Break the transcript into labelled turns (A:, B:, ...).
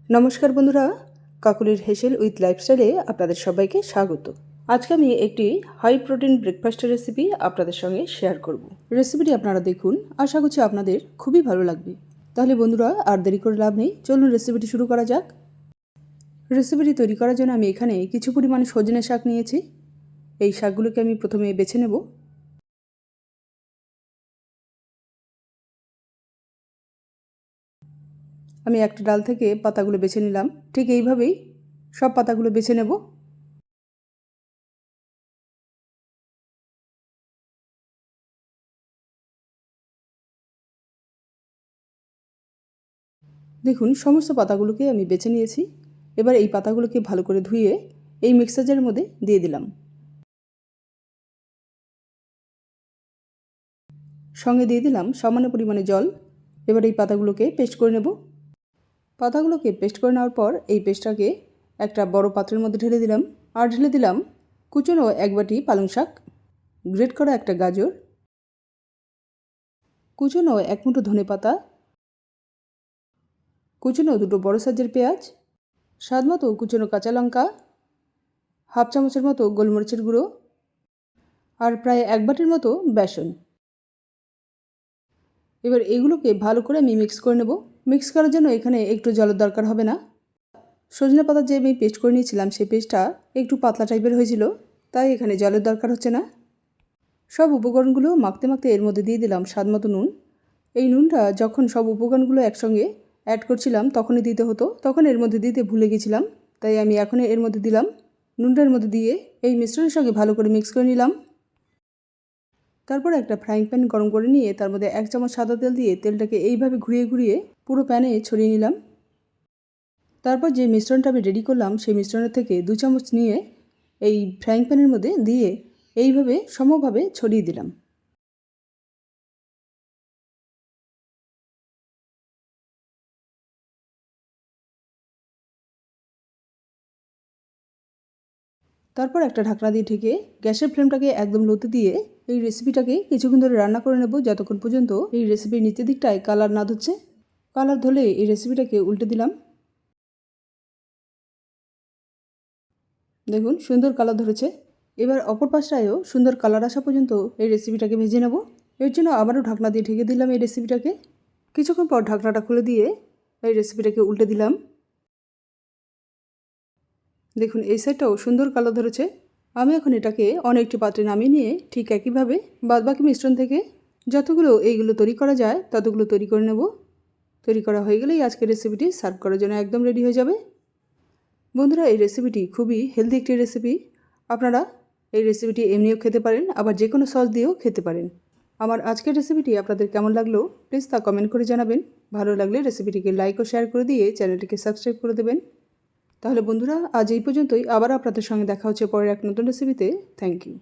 A: নমস্কার বন্ধুরা, কাকুলির হেসেল উইথ লাইফস্টাইলে আপনাদের সবাইকে স্বাগত। আজকে আমি একটি হাই প্রোটিন ব্রেকফাস্টের রেসিপি আপনাদের সঙ্গে শেয়ার করব। রেসিপিটি আপনারা দেখুন, আশা করছি আপনাদের খুবই ভালো লাগবে। তাহলে বন্ধুরা আর দেরি করে লাভ নেই, চলুন রেসিপিটি শুরু করা যাক। রেসিপিটি তৈরি করার জন্য আমি এখানে কিছু পরিমাণে সজনে শাক নিয়েছি। এই শাকগুলোকে আমি প্রথমে বেছে নেব। আমি একটা ডাল থেকে পাতাগুলো বেছে নিলাম। ঠিক এইভাবেই সব পাতাগুলো বেছে নেব। দেখুন, সমস্ত পাতাগুলোকে আমি বেছে নিয়েছি। এবার এই পাতাগুলোকে ভালো করে ধুয়ে এই মিক্সারের মধ্যে দিয়ে দিলাম। সঙ্গে দিয়ে দিলাম সামান্য পরিমাণে জল। এবার এই পাতাগুলোকে পেস্ট করে নেব। পাতাগুলোকে পেস্ট করে নেওয়ার পর এই পেস্টটাকে একটা বড় পাত্রের মধ্যে ঢেলে দিলাম। আর ঢেলে দিলাম কুচনো এক বাটি পালং শাক, গ্রেট করা একটা গাজর, কুচনো এক মুঠো ধনেপাতা, কুচনো দুটো বড় সাইজের পেঁয়াজ, স্বাদ মতো কুচনো কাঁচা লঙ্কা, হাফ চামচের মতো গোলমরিচের গুঁড়ো, আর প্রায় এক বাটির মতো বেসন। এবার এগুলোকে ভালো করে আমি মিক্স করে নেব। মিক্স করার জন্য এখানে একটু জলের দরকার হবে না। সজনে পাতা যে আমি পেস্ট করে নিয়েছিলাম সেই পেস্টটা একটু পাতলা টাইপের হয়েছিল, তাই এখানে জলের দরকার হচ্ছে না। সব উপকরণগুলো মাখতে মাখতে এর মধ্যে দিয়ে দিলাম স্বাদ মতো নুন। এই নুনটা যখন সব উপকরণগুলো একসঙ্গে অ্যাড করছিলাম তখনই দিতে হতো, তখন এর মধ্যে দিতে ভুলে গেছিলাম, তাই আমি এখন এর মধ্যে দিলাম। নুনটার মধ্যে দিয়ে এই মিশ্রণের সঙ্গে ভালো করে মিক্স করে নিলাম। তারপর একটা ফ্রাইং প্যান গরম করে নিয়ে তার মধ্যে 1 চামচ সাদা তেল দিয়ে তেলটাকে এইভাবে ঘুরিয়ে ঘুরিয়ে পুরো প্যানে ছড়িয়ে নিলাম। তারপর যে মিশ্রণটা আমি রেডি করলাম সেই মিশ্রণের থেকে 2 চামচ নিয়ে এই ফ্রাইং প্যানের মধ্যে দিয়ে এইভাবে সমভাবে ছড়িয়ে দিলাম। তারপর একটা ঢাকনা দিয়ে ঢেকে গ্যাসের ফ্লেমটাকে একদম লোতে দিয়ে এই রেসিপিটাকে কিছুক্ষণ ধরে রান্না করে নেব, যতক্ষণ পর্যন্ত এই রেসিপির নিচের দিকটায় কালার না ধরছে। কালার ধরলে এই রেসিপিটাকে উল্টে দিলাম। দেখুন, সুন্দর কালার ধরেছে। এবার অপর পাশটায়ও সুন্দর কালার আসা পর্যন্ত এই রেসিপিটাকে ভেজে নেব। এর জন্য আবারও ঢাকনা দিয়ে ঢেকে দিলাম এই রেসিপিটাকে। কিছুক্ষণ পর ঢাকনাটা খুলে দিয়ে এই রেসিপিটাকে উল্টে দিলাম। দেখুন, এই সাইডটাও সুন্দর কালার ধরেছে। আমি এখন এটাকে অন্য একটি পাত্রে নামিয়ে নিয়ে ঠিক একইভাবে বাদবাকি মিশ্রণ থেকে যতগুলো এইগুলো তৈরি করা যায় ততগুলো তৈরি করে নেব। তৈরি করা হয়ে গেলেই আজকের রেসিপিটি সার্ভ করার জন্য একদম রেডি হয়ে যাবে। বন্ধুরা, এই রেসিপিটি খুবই হেলদি একটি রেসিপি। আপনারা এই রেসিপিটি এমনিও খেতে পারেন, আবার যে কোনো সস দিয়েও খেতে পারেন। আমার আজকের রেসিপিটি আপনাদের কেমন লাগলো প্লিজ তা কমেন্ট করে জানাবেন। ভালো লাগলে রেসিপিটিকে লাইক ও শেয়ার করে দিয়ে চ্যানেলটিকে সাবস্ক্রাইব করে দেবেন। তাহলে বন্ধুরা, আজ এই পর্যন্তই। আবার আপনাদের সঙ্গে দেখা হচ্ছে পরের এক নতুন রেসিপিতে। Thank you.